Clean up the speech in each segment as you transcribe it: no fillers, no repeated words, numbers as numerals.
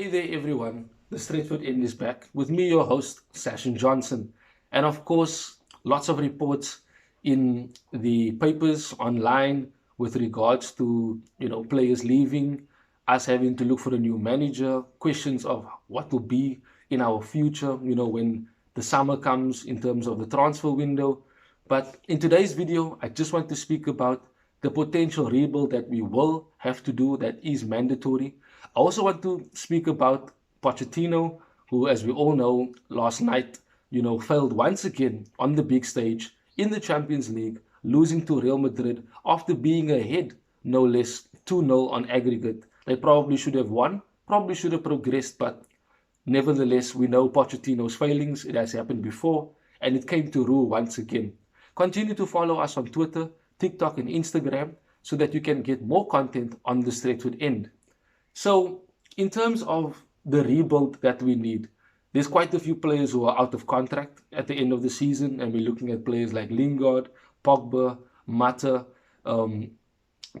Hey there, everyone. The Straightforward End is back with me, your host, Sashin Johnson. And of course, lots of reports in the papers online with regards to, players leaving, us having to look for a new manager, questions of what will be in our future, when the summer comes in terms of the transfer window. But in today's video, I just want to speak about the potential rebuild that we will have to do that is mandatory. I also want to speak about Pochettino, who, as we all know, last night, failed once again on the big stage in the Champions League, losing to Real Madrid after being ahead, no less, 2-0 on aggregate. They probably should have won, probably should have progressed, but nevertheless, we know Pochettino's failings. It has happened before, and it came to rue once again. Continue to follow us on Twitter, TikTok, and Instagram so that you can get more content on the Straightforward End. So, in terms of the rebuild that we need, there's quite a few players who are out of contract at the end of the season, and we're looking at players like Lingard, Pogba, Mata, um,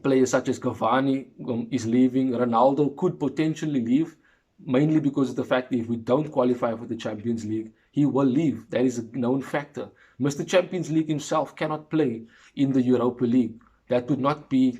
players such as Cavani is leaving. Ronaldo could potentially leave, mainly because of the fact that if we don't qualify for the Champions League, he will leave. That is a known factor. Mr. Champions League himself cannot play in the Europa League. That would not be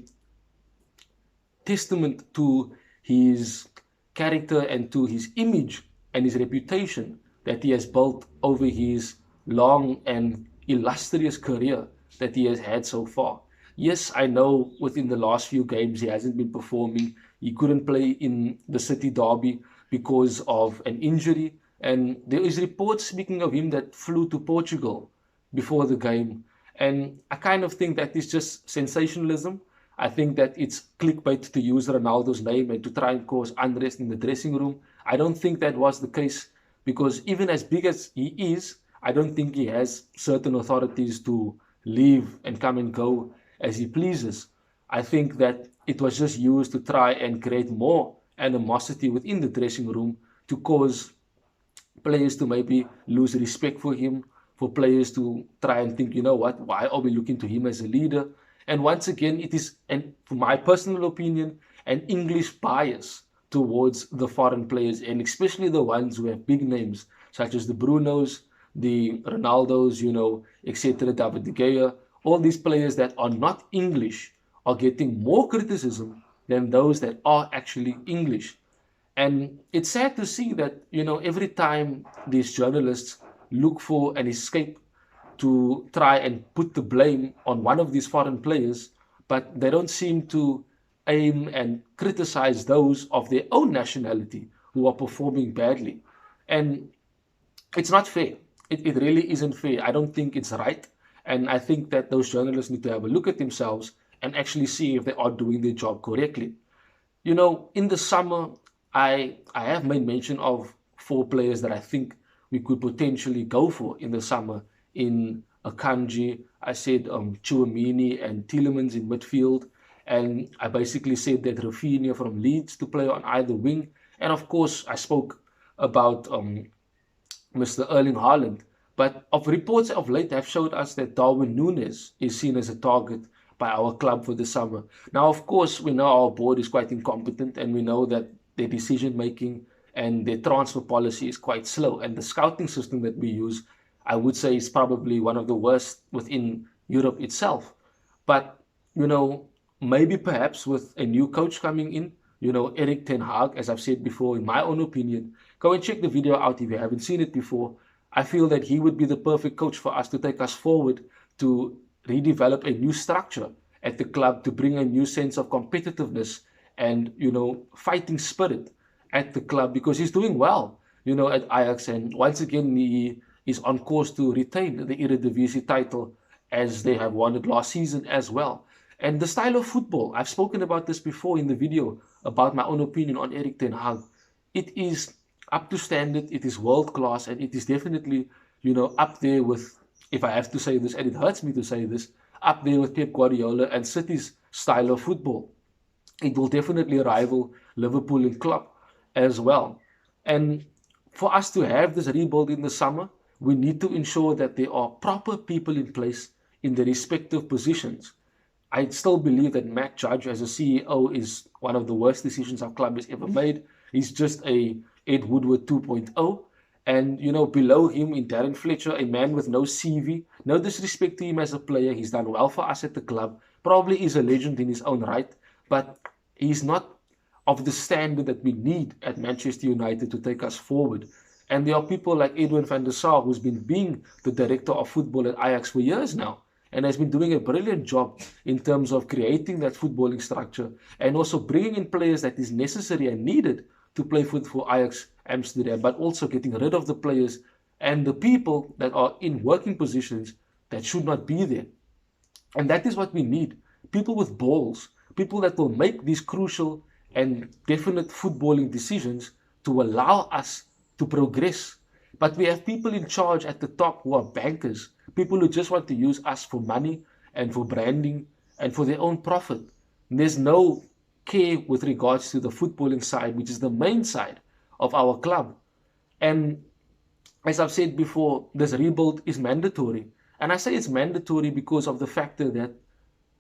testament to his character and to his image and his reputation that he has built over his long and illustrious career that he has had so far. Yes, I know within the last few games he hasn't been performing. He couldn't play in the City Derby because of an injury. And there is reports, speaking of him, that flew to Portugal before the game. And I kind of think that is just sensationalism. I think that it's clickbait to use Ronaldo's name and to try and cause unrest in the dressing room. I don't think that was the case because even as big as he is, I don't think he has certain authorities to leave and come and go as he pleases. I think that it was just used to try and create more animosity within the dressing room to cause players to maybe lose respect for him, for players to try and think, you know what, why are we looking to him as a leader? And once again, it is, and for my personal opinion, an English bias towards the foreign players, and especially the ones who have big names, such as the Brunos, the Ronaldos, etc., David De Gea. All these players that are not English are getting more criticism than those that are actually English. And it's sad to see that, every time these journalists look for an escape to try and put the blame on one of these foreign players, but they don't seem to aim and criticize those of their own nationality who are performing badly. And it's not fair. It really isn't fair. I don't think it's right. And I think that those journalists need to have a look at themselves and actually see if they are doing their job correctly. In the summer, I have made mention of 4 players that I think we could potentially go for in the summer. In Akanji, I said Chouamini and Tielemans in midfield. And I basically said that Rafinha from Leeds to play on either wing. And of course, I spoke about Mr. Erling Haaland. But of reports of late have showed us that Darwin Núñez is seen as a target by our club for the summer. Now, of course, we know our board is quite incompetent and we know that their decision making and their transfer policy is quite slow. And the scouting system that we use, I would say, is probably one of the worst within Europe itself. But, maybe perhaps with a new coach coming in, Eric Ten Hag, as I've said before, in my own opinion, go and check the video out if you haven't seen it before. I feel that he would be the perfect coach for us to take us forward, to redevelop a new structure at the club, to bring a new sense of competitiveness and, fighting spirit at the club because he's doing well, at Ajax. And once again, he is on course to retain the Eredivisie title as they have won it last season as well. And the style of football, I've spoken about this before in the video about my own opinion on Eric Ten Hag. It is up to standard, it is world class, and it is definitely, up there with, if I have to say this, and it hurts me to say this, up there with Pep Guardiola and City's style of football. It will definitely rival Liverpool and Klopp as well. And for us to have this rebuild in the summer, we need to ensure that there are proper people in place in the respective positions. I still believe that Matt Judge as a CEO is one of the worst decisions our club has ever made. He's just a Ed Woodward 2.0. And, below him in Darren Fletcher, a man with no CV, no disrespect to him as a player. He's done well for us at the club. Probably is a legend in his own right, but he's not of the standard that we need at Manchester United to take us forward. And there are people like Edwin van der Sar, who's been being the director of football at Ajax for years now, and has been doing a brilliant job in terms of creating that footballing structure and also bringing in players that is necessary and needed to play for Ajax Amsterdam, but also getting rid of the players and the people that are in working positions that should not be there. And that is what we need. People with balls, people that will make these crucial and definite footballing decisions to allow us to progress. But we have people in charge at the top who are bankers, people who just want to use us for money and for branding and for their own profit. And there's no care with regards to the footballing side, which is the main side of our club. And as I've said before, this rebuild is mandatory. And I say it's mandatory because of the factor that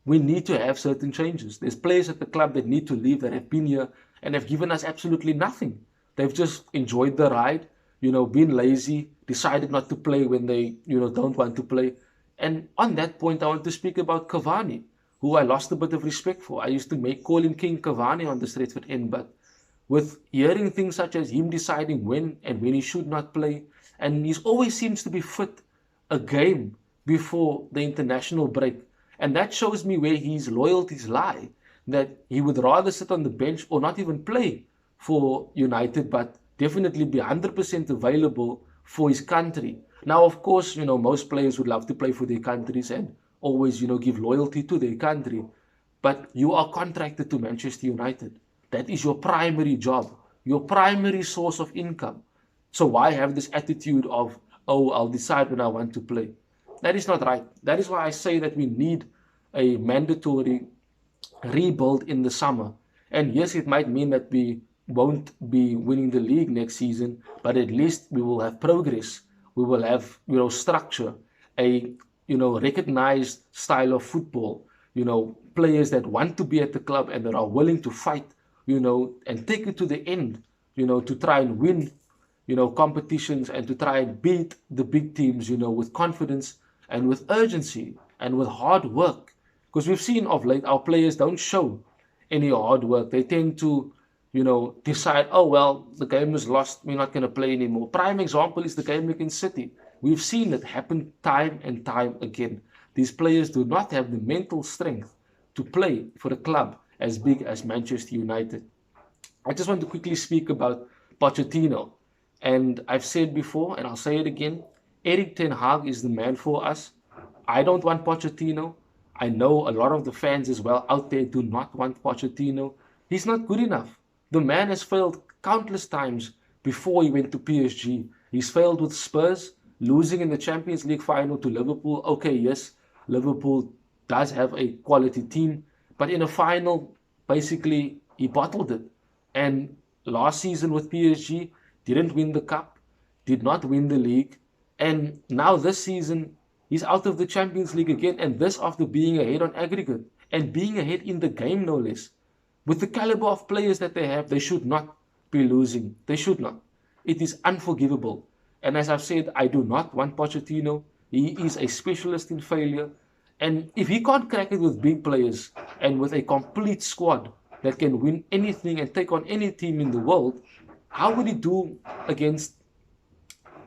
we need to have certain changes. There's players at the club that need to leave, that have been here and have given us absolutely nothing. They've just enjoyed the ride, been lazy, decided not to play when they, don't want to play. And on that point, I want to speak about Cavani, who I lost a bit of respect for. I used to call him King Cavani on the Stretford end, but with hearing things such as him deciding when and when he should not play, and he always seems to be fit a game before the international break. And that shows me where his loyalties lie, that he would rather sit on the bench or not even play for United, but definitely be 100% available for his country. Now, of course, most players would love to play for their countries and always, give loyalty to their country. But you are contracted to Manchester United. That is your primary job, your primary source of income. So why have this attitude of, oh, I'll decide when I want to play? That is not right. That is why I say that we need a mandatory rebuild in the summer. And yes, it might mean that we won't be winning the league next season, but at least we will have progress. We will have, structure, a, recognized style of football, players that want to be at the club and that are willing to fight, and take it to the end, to try and win, competitions and to try and beat the big teams, with confidence and with urgency and with hard work. Because we've seen of late, our players don't show any hard work. They tend to, decide, oh, well, the game is lost. We're not going to play anymore. Prime example is the game against City. We've seen it happen time and time again. These players do not have the mental strength to play for a club as big as Manchester United. I just want to quickly speak about Pochettino. And I've said before, and I'll say it again, Erik ten Hag is the man for us. I don't want Pochettino. I know a lot of the fans as well out there do not want Pochettino. He's not good enough. The man has failed countless times before he went to PSG. He's failed with Spurs, losing in the Champions League final to Liverpool. Okay, yes, Liverpool does have a quality team, but in a final, basically, he bottled it. And last season with PSG, didn't win the cup, did not win the league, and now this season, he's out of the Champions League again, and this after being ahead on aggregate, and being ahead in the game no less. With the caliber of players that they have, they should not be losing. They should not. It is unforgivable. And as I've said, I do not want Pochettino. He is a specialist in failure. And if he can't crack it with big players and with a complete squad that can win anything and take on any team in the world, how would he do against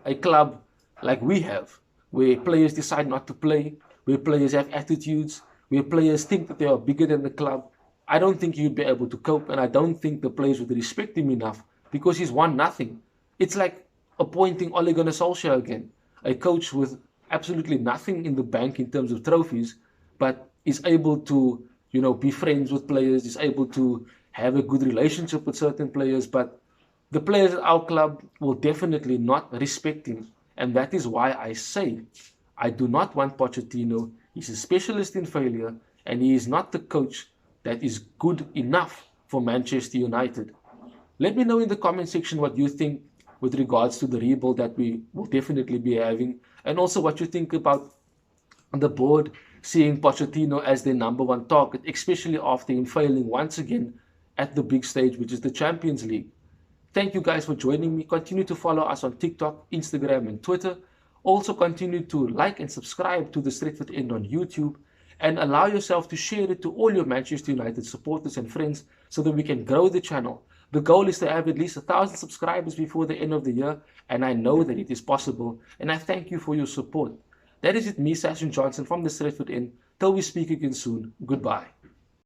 a club like we have, where players decide not to play, where players have attitudes, where players think that they are bigger than the club? I don't think he'd be able to cope, and I don't think the players would respect him enough because he's won nothing. It's like appointing Ole Gunnar Solskjaer again, a coach with absolutely nothing in the bank in terms of trophies, but is able to, be friends with players, is able to have a good relationship with certain players, but the players at our club will definitely not respect him. And that is why I say I do not want Pochettino. He's a specialist in failure, and he is not the coach that is good enough for Manchester United. Let me know in the comment section what you think with regards to the rebuild that we will definitely be having, and also what you think about the board seeing Pochettino as their number one target, especially after him failing once again at the big stage, which is the Champions League. Thank you guys for joining me. Continue to follow us on TikTok, Instagram, and Twitter. Also continue to like and subscribe to the Stretford End on YouTube, and allow yourself to share it to all your Manchester United supporters and friends so that we can grow the channel. The goal is to have at least 1,000 subscribers before the end of the year, and I know that it is possible, and I thank you for your support. That is it, me, Sashin Johnson from the Stretford End. Till we speak again soon, goodbye.